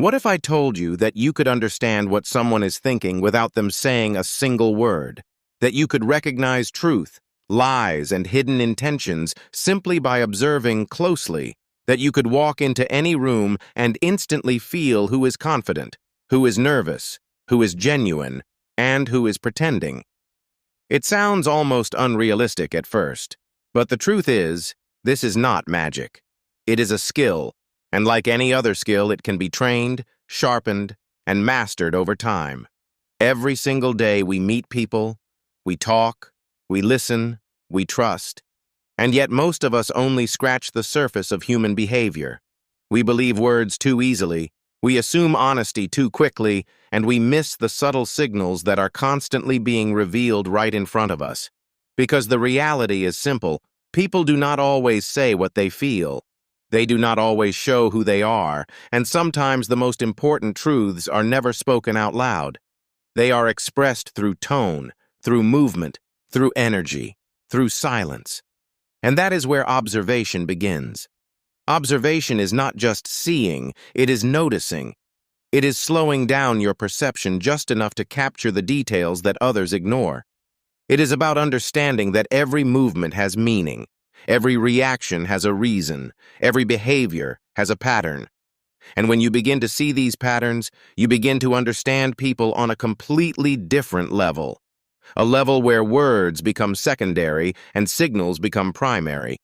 What if I told you that you could understand what someone is thinking without them saying a single word? That you could recognize truth, lies, and hidden intentions simply by observing closely? That you could walk into any room and instantly feel who is confident, who is nervous, who is genuine, and who is pretending? It sounds almost unrealistic at first, but the truth is, this is not magic. It is a skill, and like any other skill, it can be trained, sharpened, and mastered over time. Every single day we meet people, we talk, we listen, we trust, and yet most of us only scratch the surface of human behavior. We believe words too easily, we assume honesty too quickly, and we miss the subtle signals that are constantly being revealed right in front of us. Because the reality is simple, people do not always say what they feel. They do not always show who they are, and sometimes the most important truths are never spoken out loud. They are expressed through tone, through movement, through energy, through silence. And that is where observation begins. Observation is not just seeing, it is noticing. It is slowing down your perception just enough to capture the details that others ignore. It is about understanding that every movement has meaning. Every reaction has a reason. Every behavior has a pattern. And when you begin to see these patterns, you begin to understand people on a completely different level. A level where words become secondary and signals become primary.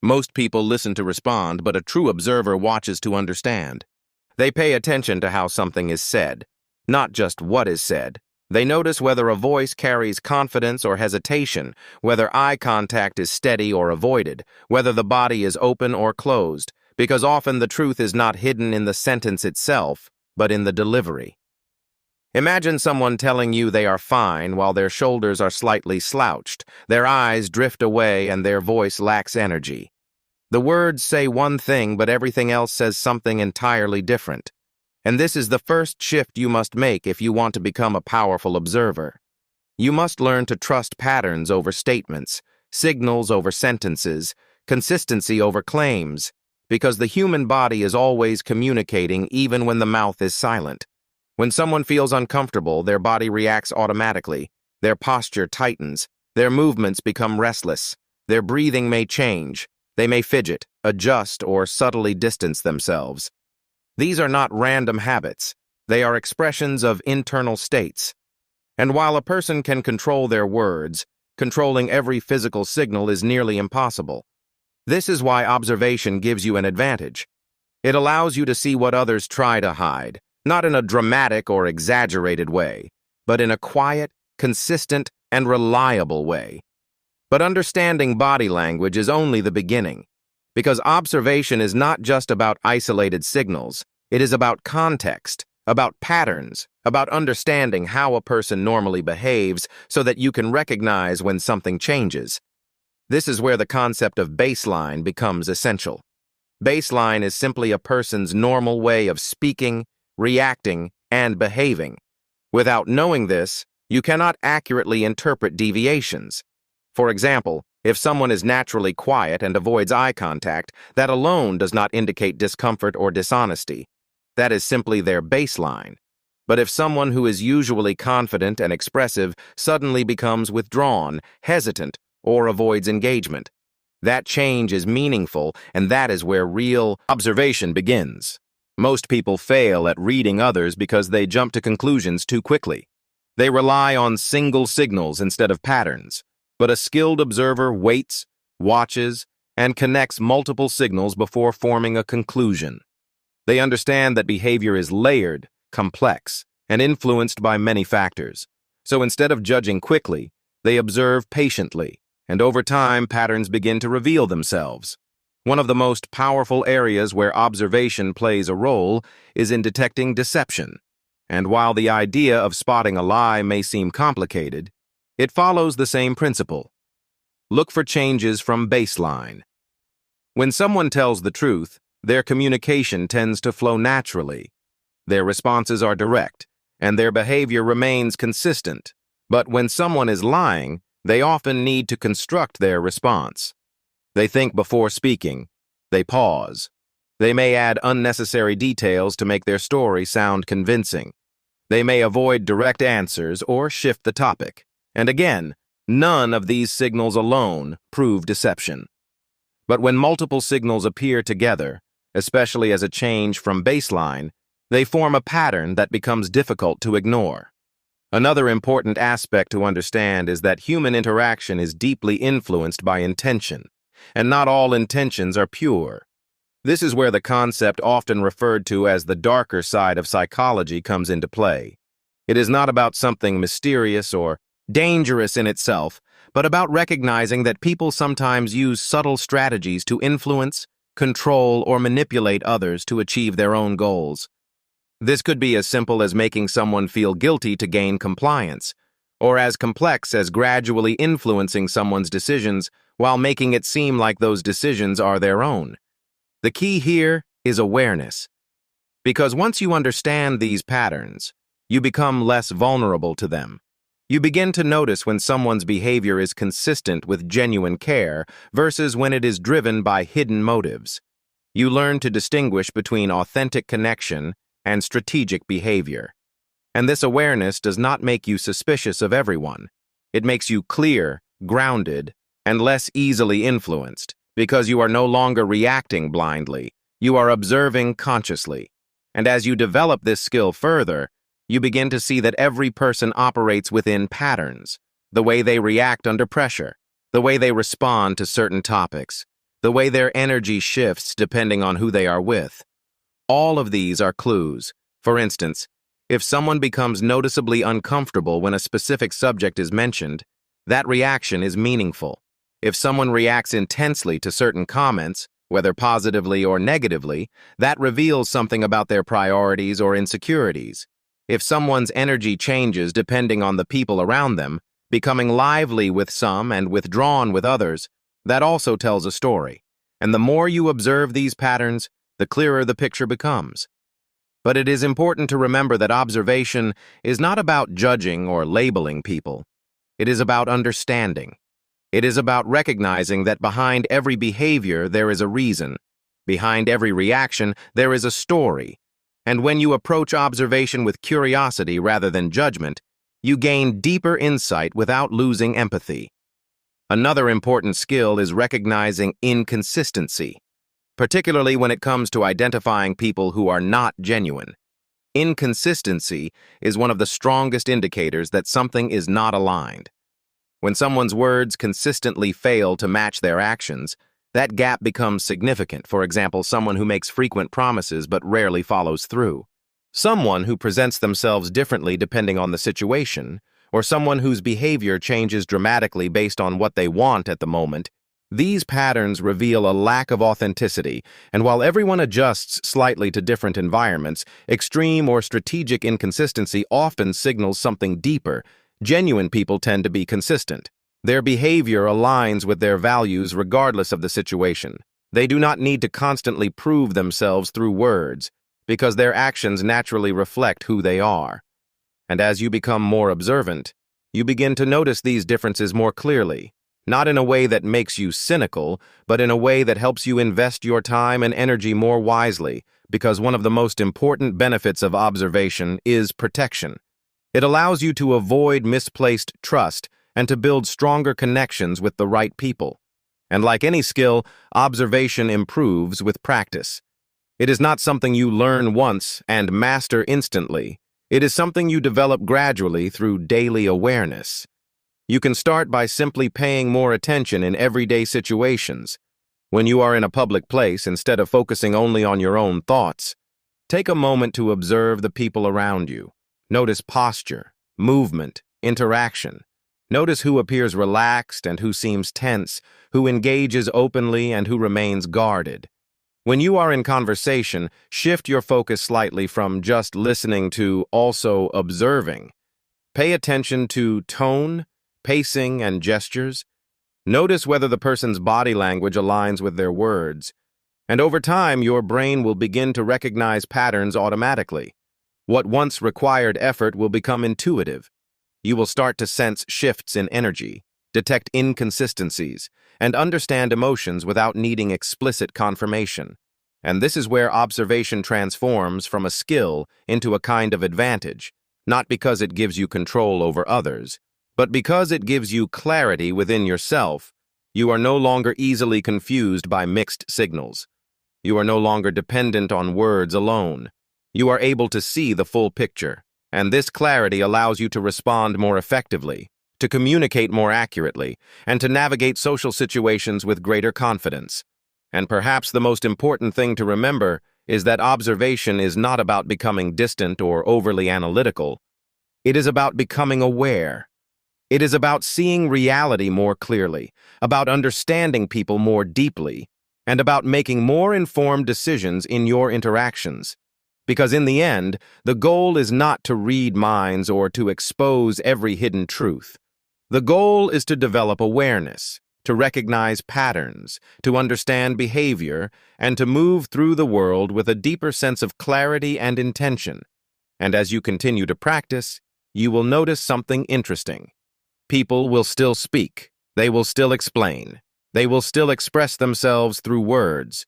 Most people listen to respond, but a true observer watches to understand. They pay attention to how something is said, not just what is said. They notice whether a voice carries confidence or hesitation, whether eye contact is steady or avoided, whether the body is open or closed, because often the truth is not hidden in the sentence itself, but in the delivery. Imagine someone telling you they are fine while their shoulders are slightly slouched, their eyes drift away, and their voice lacks energy. The words say one thing, but everything else says something entirely different. And this is the first shift you must make if you want to become a powerful observer. You must learn to trust patterns over statements, signals over sentences, consistency over claims, because the human body is always communicating even when the mouth is silent. When someone feels uncomfortable, their body reacts automatically, their posture tightens, their movements become restless, their breathing may change, they may fidget, adjust, or subtly distance themselves. These are not random habits. They are expressions of internal states. And while a person can control their words, controlling every physical signal is nearly impossible. This is why observation gives you an advantage. It allows you to see what others try to hide, not in a dramatic or exaggerated way, but in a quiet, consistent, and reliable way. But understanding body language is only the beginning. Because observation is not just about isolated signals, it is about context, about patterns, about understanding how a person normally behaves so that you can recognize when something changes. This is where the concept of baseline becomes essential. Baseline is simply a person's normal way of speaking, reacting, and behaving. Without knowing this, you cannot accurately interpret deviations. For example, if someone is naturally quiet and avoids eye contact, that alone does not indicate discomfort or dishonesty. That is simply their baseline. But if someone who is usually confident and expressive suddenly becomes withdrawn, hesitant, or avoids engagement, that change is meaningful, and that is where real observation begins. Most people fail at reading others because they jump to conclusions too quickly. They rely on single signals instead of patterns. But a skilled observer waits, watches, and connects multiple signals before forming a conclusion. They understand that behavior is layered, complex, and influenced by many factors. So instead of judging quickly, they observe patiently, and over time patterns begin to reveal themselves. One of the most powerful areas where observation plays a role is in detecting deception. And while the idea of spotting a lie may seem complicated, it follows the same principle. Look for changes from baseline. When someone tells the truth, their communication tends to flow naturally. Their responses are direct, and their behavior remains consistent. But when someone is lying, they often need to construct their response. They think before speaking. They pause. They may add unnecessary details to make their story sound convincing. They may avoid direct answers or shift the topic. And again, none of these signals alone prove deception. But when multiple signals appear together, especially as a change from baseline, they form a pattern that becomes difficult to ignore. Another important aspect to understand is that human interaction is deeply influenced by intention, and not all intentions are pure. This is where the concept often referred to as the darker side of psychology comes into play. It is not about something mysterious or dangerous in itself, but about recognizing that people sometimes use subtle strategies to influence, control, or manipulate others to achieve their own goals. This could be as simple as making someone feel guilty to gain compliance, or as complex as gradually influencing someone's decisions while making it seem like those decisions are their own. The key here is awareness, because once you understand these patterns, you become less vulnerable to them. You begin to notice when someone's behavior is consistent with genuine care versus when it is driven by hidden motives. You learn to distinguish between authentic connection and strategic behavior. And this awareness does not make you suspicious of everyone. It makes you clear, grounded, and less easily influenced, because you are no longer reacting blindly. You are observing consciously. And as you develop this skill further, you begin to see that every person operates within patterns: the way they react under pressure, the way they respond to certain topics, the way their energy shifts depending on who they are with. All of these are clues. For instance, if someone becomes noticeably uncomfortable when a specific subject is mentioned, that reaction is meaningful. If someone reacts intensely to certain comments, whether positively or negatively, that reveals something about their priorities or insecurities. If someone's energy changes depending on the people around them, becoming lively with some and withdrawn with others, that also tells a story. And the more you observe these patterns, the clearer the picture becomes. But it is important to remember that observation is not about judging or labeling people. It is about understanding. It is about recognizing that behind every behavior there is a reason. Behind every reaction there is a story. And when you approach observation with curiosity rather than judgment, you gain deeper insight without losing empathy. Another important skill is recognizing inconsistency, particularly when it comes to identifying people who are not genuine. Inconsistency is one of the strongest indicators that something is not aligned. When someone's words consistently fail to match their actions, that gap becomes significant. For example, someone who makes frequent promises but rarely follows through. Someone who presents themselves differently depending on the situation, or someone whose behavior changes dramatically based on what they want at the moment. These patterns reveal a lack of authenticity, and while everyone adjusts slightly to different environments, extreme or strategic inconsistency often signals something deeper. Genuine people tend to be consistent. Their behavior aligns with their values regardless of the situation. They do not need to constantly prove themselves through words, because their actions naturally reflect who they are. And as you become more observant, you begin to notice these differences more clearly, not in a way that makes you cynical, but in a way that helps you invest your time and energy more wisely, because one of the most important benefits of observation is protection. It allows you to avoid misplaced trust and to build stronger connections with the right people. And like any skill, observation improves with practice. It is not something you learn once and master instantly. It is something you develop gradually through daily awareness. You can start by simply paying more attention in everyday situations. When you are in a public place, instead of focusing only on your own thoughts, take a moment to observe the people around you. Notice posture, movement, interaction. Notice who appears relaxed and who seems tense, who engages openly and who remains guarded. When you are in conversation, shift your focus slightly from just listening to also observing. Pay attention to tone, pacing, and gestures. Notice whether the person's body language aligns with their words. And over time, your brain will begin to recognize patterns automatically. What once required effort will become intuitive. You will start to sense shifts in energy, detect inconsistencies, and understand emotions without needing explicit confirmation. And this is where observation transforms from a skill into a kind of advantage, not because it gives you control over others, but because it gives you clarity within yourself. You are no longer easily confused by mixed signals. You are no longer dependent on words alone. You are able to see the full picture, and this clarity allows you to respond more effectively, to communicate more accurately, and to navigate social situations with greater confidence. And perhaps the most important thing to remember is that observation is not about becoming distant or overly analytical. It is about becoming aware. It is about seeing reality more clearly, about understanding people more deeply, and about making more informed decisions in your interactions. Because in the end, the goal is not to read minds or to expose every hidden truth. The goal is to develop awareness, to recognize patterns, to understand behavior, and to move through the world with a deeper sense of clarity and intention. And as you continue to practice, you will notice something interesting. People will still speak. They will still explain. They will still express themselves through words.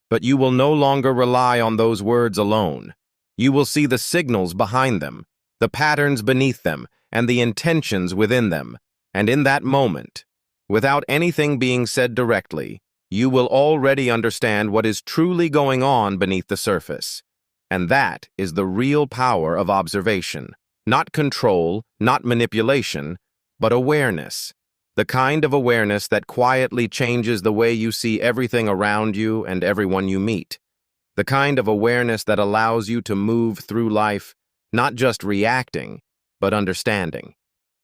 But you will no longer rely on those words alone. You will see the signals behind them, the patterns beneath them, and the intentions within them. And in that moment, without anything being said directly, you will already understand what is truly going on beneath the surface. And that is the real power of observation. Not control, not manipulation, but awareness. The kind of awareness that quietly changes the way you see everything around you and everyone you meet. The kind of awareness that allows you to move through life, not just reacting, but understanding.